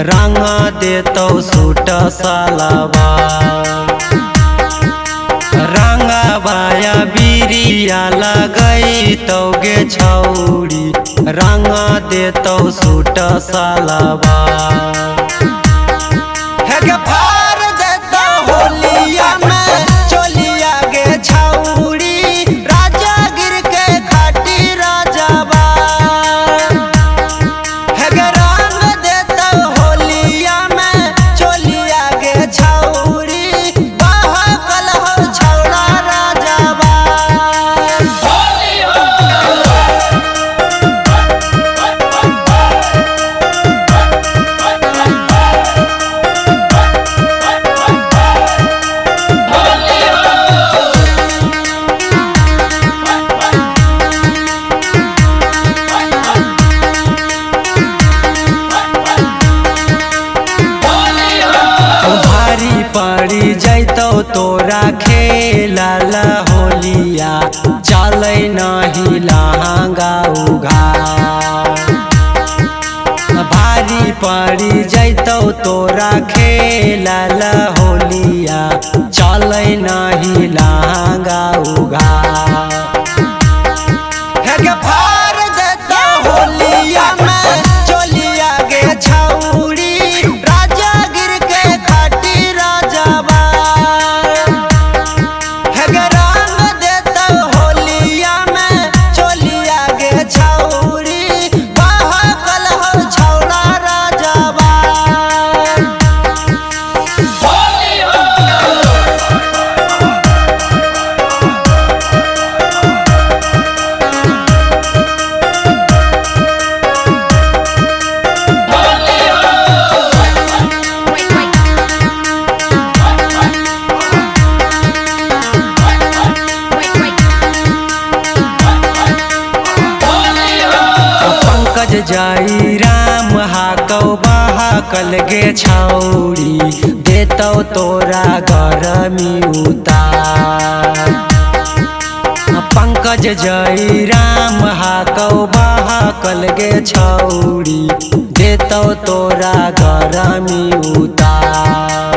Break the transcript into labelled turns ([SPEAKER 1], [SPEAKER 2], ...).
[SPEAKER 1] रंगा देतौ सूट सलवार। रंगा बाया बिरिया लगैतौ गे छौरी, रंगा देतौ सूट सलवार। पड़ी जैतौ तोरा खेलल होलिया, चलै नहीं लहंगा उघार। भारी पड़ी जैतौ तोरा खेलल होलिया, चलै नहीं लहंगा उघार। जई राम हाकौ बहाकल गे छौरी, देतौ तोरा गरमी उतार। पंकज जई राम हाकौ बहाकल गे छौरी, देतौ तोरा गरमी उतार।